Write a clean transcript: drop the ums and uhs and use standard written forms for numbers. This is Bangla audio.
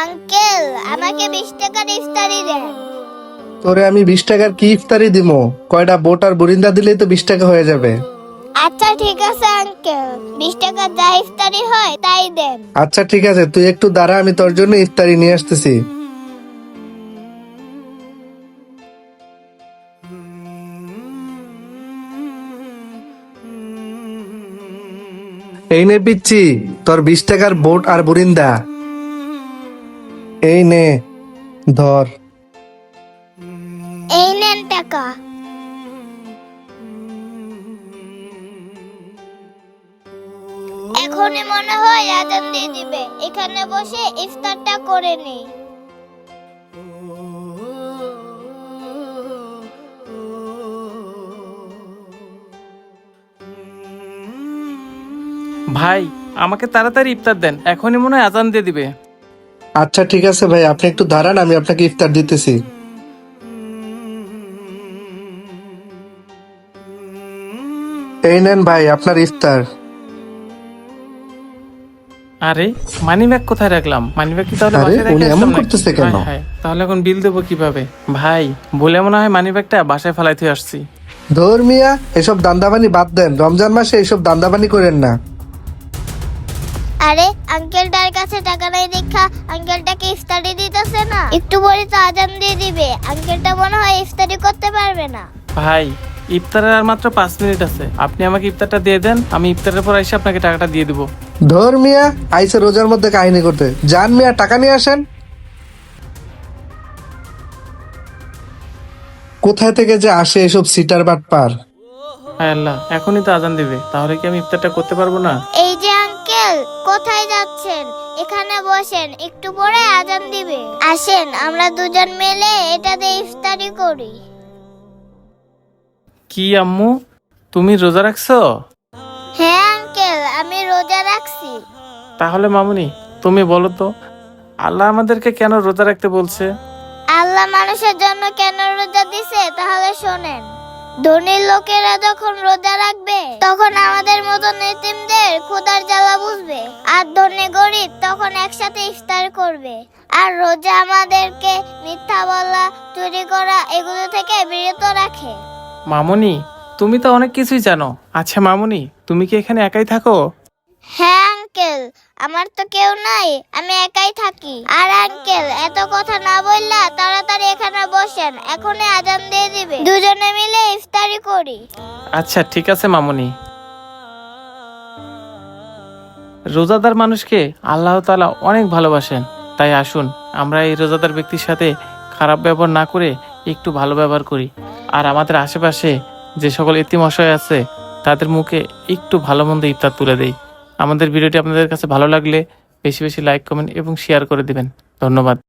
আঙ্কেল আমাকে 20 টাকার ইফতারি দেন। তোরে আমি 20 টাকার কি ইফতারি দিমো? কয়টা বোট আর বুরিন্দা দিলেই তো 20 টাকা হয়ে যাবে। আচ্ছা ঠিক আছে আঙ্কেল, 20 টাকার যা ইফতারি হয় তাই দেন। আচ্ছা ঠিক আছে, তুই একটু দাঁড়া, আমি তোর জন্য ইফতারি নিয়ে আসতেছি। এই নে পিচ্ছি, তোর 20 টাকার বোট আর বুরিন্দা। এই নে ধর। এই নেন টাকা। এখনই মনে হয় আজান দিয়ে দিবে, এখানে বসে ইফতারটা করে নেই। ভাই, আমাকে তাড়াতাড়ি ইফতার দেন, এখনই মনে হয় আজান দিয়ে দিবে। আচ্ছা ঠিক আছে ভাই, আপনি একটু দাঁড়ান, আমি আপনাকে ইফতার দিতেছি। এই নেন ভাই আপনার ইফতার। আরে মানিব্যাগ কোথায় রাখলাম? মানিব্যাগ কি তাহলে আরে, বাসায় রেখে উনি এমন আসলাম নাকি? করতেছে কেন? হায় হায়, তাহলে এখন বিল দেবো কিভাবে? ভাই, বলে মনে হয় মানিব্যাগটা বাসায় ফেলাইতে আসছি। ধর্মিয়া, এসব দান্দাবানি বাদ দেন, রমজান মাসে এসব দান্দাবানি করেন না। আরে আঙ্কেলটার কাছে টাকা নাই দেখা আঙ্কেলটাকে ইফতারি দিতেছে না। একটু পরে তো আজান দিয়ে দিবে, আঙ্কেলটা মনে হয় ইফতারি করতে পারবে না। ভাই, ইফতারের আর মাত্র 5 মিনিট আছে, আপনি আমাকে ইফতারটা দিয়ে দেন, আমি ইফতারের পর এসে আপনাকে টাকাটা দিয়ে দিব। ধর্মিয়া, আইসে রোজার মধ্যে কাহিনী করতে। জান মিয়া, টাকা নিয়ে আসেন। কোথায় থেকে যে আসে এসব সিটার বাটপার। হায় আল্লাহ, এখনই তো আজান দিবে, তাহলে কি আমি ইফতারটা করতে পারবো না? এই যে আঙ্কেল, কোথায় যাচ্ছেন? এখানে বসেন, একটু পরে আজান দিবে। আসেন আমরা দুজন মিলে এটা দিয়ে ইফতারি করি। কি আম্মু, তুমি রোজা রাখছো? হ্যাঁ আঙ্কেল, আমি রোজা রাখছি। তাহলে মামুনি, তুমি বলো তো, আল্লাহ আমাদেরকে কেন রোজা রাখতে বলছে? আল্লাহ মানুষের জন্য কেন রোজা দিছে তাহলে শোনেন। ধনী লোকেরা যখন রোজা রাখবে তখন আমাদের মতো এতিমদের ক্ষুধার জ্বালা বুঝবে, আর ধনী গরিব তখন একসাথে ইফতার করবে। আর রোজা আমাদেরকে মিথ্যা বলা, চুরি করা এগুলো থেকে বিরত রাখে। মামুনি, তুমি তো অনেক কিছুই জানো। আচ্ছা মামুনি, তুমি কি এখানে একাই থাকো? হ্যাঁ আঙ্কেল, আমার তো কেউ নাই, আমি একাই থাকি। আর আঙ্কেল, এত কথা না বললা তাড়াতাড়ি এখানে বসেন, এখনই আজান দিয়ে দিবে, দুজনে মিলে ইফতারি করি। আচ্ছা ঠিক আছে মামুনি। রোজাদার মানুষকে আল্লাহ তাআলা অনেক ভালোবাসেন, তাই আসুন আমরা এই রোজাদার ব্যক্তির সাথে খারাপ ব্যবহার না করে একটু ভালো ব্যবহার করি, আর আমাদের আশেপাশে যে সকল এতিম অসহায় আছে তাদের মুখে একটু ভালো মন্দ ইফতার তুলে দেই। আমাদের ভিডিওটি আপনাদের কাছে ভালো লাগলে বেশি বেশি লাইক, কমেন্ট এবং শেয়ার করে দিবেন। ধন্যবাদ।